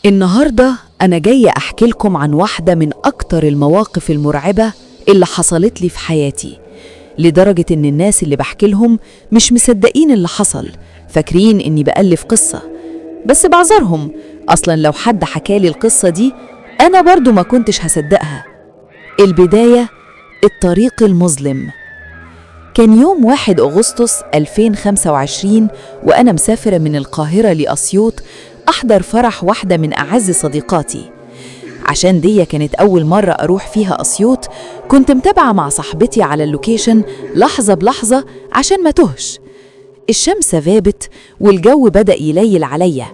النهاردة أنا جاية أحكي لكم عن واحدة من أكتر المواقف المرعبة اللي حصلت لي في حياتي، لدرجة إن الناس اللي بحكي لهم مش مصدقين اللي حصل، فاكرين إني بألف قصة. بس بعذرهم، أصلاً لو حد حكالي القصة دي أنا برضو ما كنتش هصدقها. البداية، الطريق المظلم. كان يوم 1 أغسطس 2025 وأنا مسافرة من القاهرة لأسيوط أحضر فرح واحدة من أعز صديقاتي. عشان دي كانت أول مرة أروح فيها أسيوط، كنت متابعة مع صاحبتي على اللوكيشن لحظة بلحظة عشان ما تهش. الشمس غابت والجو بدأ يليل عليا،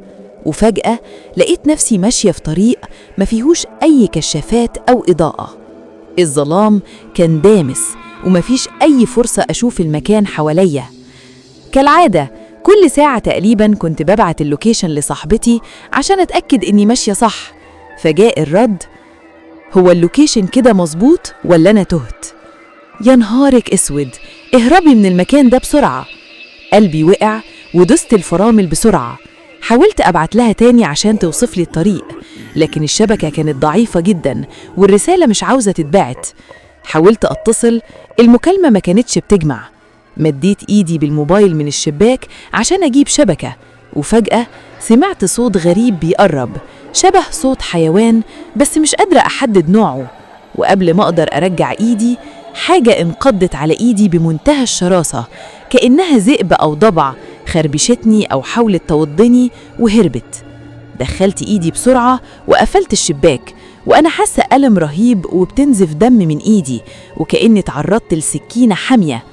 وفجأة لقيت نفسي ماشية في طريق ما فيهوش أي كشافات أو إضاءة. الظلام كان دامس ومفيش أي فرصة أشوف المكان حواليا. كالعادة كل ساعة تقريباً كنت ببعت اللوكيشن لصاحبتي عشان أتأكد إني ماشية صح، فجاء الرد: هو اللوكيشن كده مظبوط ولا أنا تهت؟ يا نهارك أسود، اهربي من المكان ده بسرعة. قلبي وقع ودست الفرامل بسرعة. حاولت أبعت لها تاني عشان توصف لي الطريق، لكن الشبكة كانت ضعيفة جداً والرسالة مش عاوزة تتبعت. حاولت أتصل، المكالمة ما كانتش بتجمع. مديت إيدي بالموبايل من الشباك عشان أجيب شبكة، وفجأة سمعت صوت غريب بيقرب، شبه صوت حيوان بس مش قادرة أحدد نوعه. وقبل ما أقدر أرجع إيدي، حاجة انقضت على إيدي بمنتهى الشراسة، كأنها ذئب أو ضبع، خربشتني أو حاولت توضني وهربت. دخلت إيدي بسرعة وقفلت الشباك، وأنا حاسة ألم رهيب وبتنزف دم من إيدي وكأني تعرضت لسكينة حامية.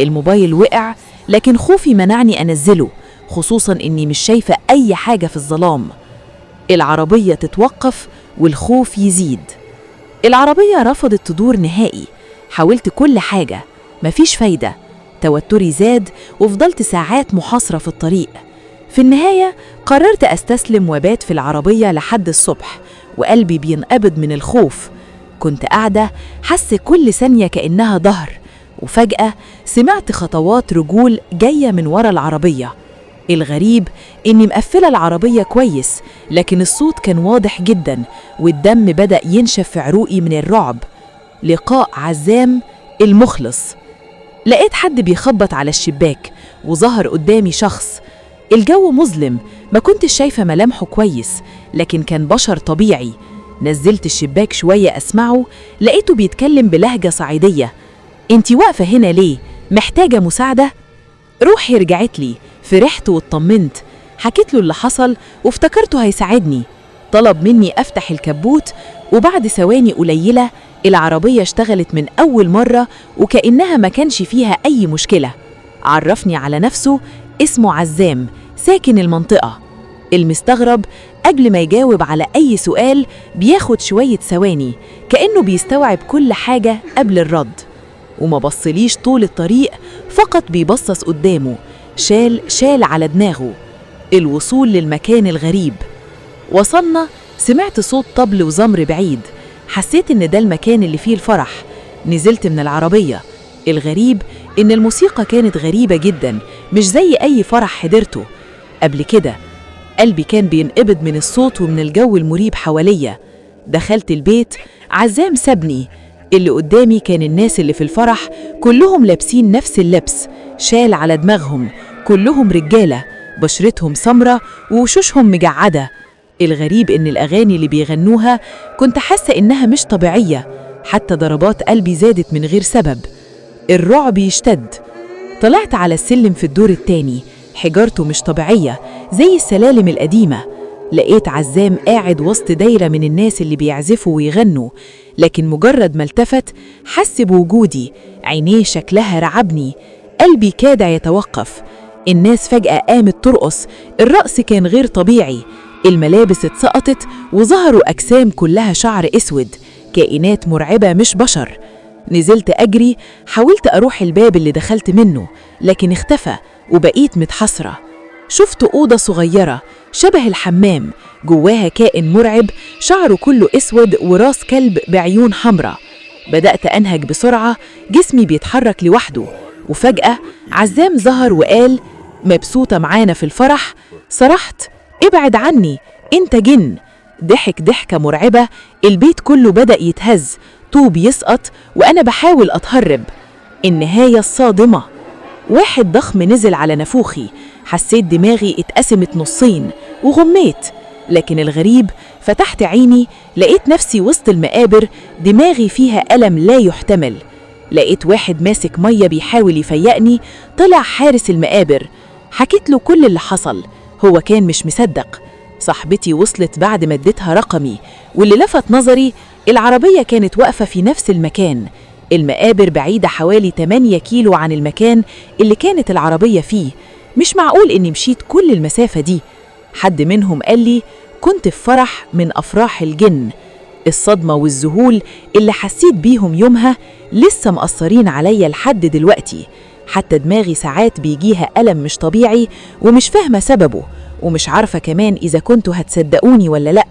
الموبايل وقع، لكن خوفي منعني أنزله، خصوصاً إني مش شايفة أي حاجة في الظلام. العربية تتوقف والخوف يزيد. العربية رفضت تدور نهائي، حاولت كل حاجة، مفيش فايدة. توتري زاد وفضلت ساعات محاصرة في الطريق. في النهاية قررت أستسلم وبات في العربية لحد الصبح، وقلبي بينقبض من الخوف. كنت قاعدة حس كل ثانية كأنها ظهر، وفجأة سمعت خطوات رجول جاية من ورا العربية. الغريب إني مقفلة العربية كويس، لكن الصوت كان واضح جدا والدم بدأ ينشف في عروقي من الرعب. لقاء عزام المخلص. لقيت حد بيخبط على الشباك وظهر قدامي شخص. الجو مظلم، ما كنتش شايفة ملامحه كويس، لكن كان بشر طبيعي. نزلت الشباك شوية أسمعه، لقيته بيتكلم بلهجة صعيدية: انتي واقفة هنا ليه؟ محتاجة مساعدة؟ روحي رجعت لي، فرحت واطمنت. حكيت له اللي حصل وافتكرته هيساعدني. طلب مني أفتح الكبوت، وبعد ثواني قليلة العربية اشتغلت من أول مرة وكأنها ما كانش فيها أي مشكلة. عرفني على نفسه، اسمه عزام، ساكن المنطقة. المستغرب قبل ما يجاوب على أي سؤال بياخد شوية ثواني، كأنه بيستوعب كل حاجة قبل الرد. وما بصليش طول الطريق، فقط بيبصص قدامه، شال على دماغه. الوصول للمكان الغريب. وصلنا، سمعت صوت طبل وزمر بعيد، حسيت إن ده المكان اللي فيه الفرح. نزلت من العربية. الغريب إن الموسيقى كانت غريبة جدا، مش زي أي فرح حضرته قبل كده. قلبي كان بينقبض من الصوت ومن الجو المريب حواليا. دخلت البيت، عزام سابني. اللي قدامي كان الناس اللي في الفرح، كلهم لابسين نفس اللبس، شال على دماغهم، كلهم رجالة، بشرتهم سمرة ووشوشهم مجعدة. الغريب إن الأغاني اللي بيغنوها كنت حاسة إنها مش طبيعية، حتى ضربات قلبي زادت من غير سبب. الرعب يشتد. طلعت على السلم في الدور التاني، حجارته مش طبيعية زي السلالم القديمة. لقيت عزام قاعد وسط دايرة من الناس اللي بيعزفوا ويغنوا، لكن مجرد ما التفت حس بوجودي. عينيه شكلها رعبني، قلبي كاد يتوقف. الناس فجأة قامت ترقص، الرقص كان غير طبيعي. الملابس اتسقطت وظهروا أجسام كلها شعر أسود، كائنات مرعبة مش بشر. نزلت أجري، حاولت أروح الباب اللي دخلت منه، لكن اختفى وبقيت متحسرة. شفت أوضة صغيرة شبه الحمام، جواها كائن مرعب، شعره كله أسود وراس كلب بعيون حمراء. بدأت أنهج بسرعة، جسمي بيتحرك لوحده، وفجأة عزام ظهر وقال: مبسوطة معانا في الفرح؟ صرحت: ابعد عني، انت جن. ضحك ضحكة مرعبة، البيت كله بدأ يتهز، طوب يسقط وأنا بحاول أتهرب. النهاية الصادمة، واحد ضخم نزل على نافوخي، حسيت دماغي اتقسمت نصين وغميت. لكن الغريب، فتحت عيني لقيت نفسي وسط المقابر، دماغي فيها ألم لا يحتمل. لقيت واحد ماسك مية بيحاول يفيقني، طلع حارس المقابر. حكيت له كل اللي حصل، هو كان مش مصدق. صاحبتي وصلت بعد ما اديتها رقمي، واللي لفت نظري العربية كانت واقفة في نفس المكان. المقابر بعيدة حوالي 8 كيلو عن المكان اللي كانت العربية فيه. مش معقول إني مشيت كل المسافة دي. حد منهم قال لي كنت في فرح من أفراح الجن. الصدمة والذهول اللي حسيت بيهم يومها لسه مأثرين عليا لحد دلوقتي. حتى دماغي ساعات بيجيها ألم مش طبيعي ومش فاهمة سببه، ومش عارفة كمان إذا كنتوا هتصدقوني ولا لأ.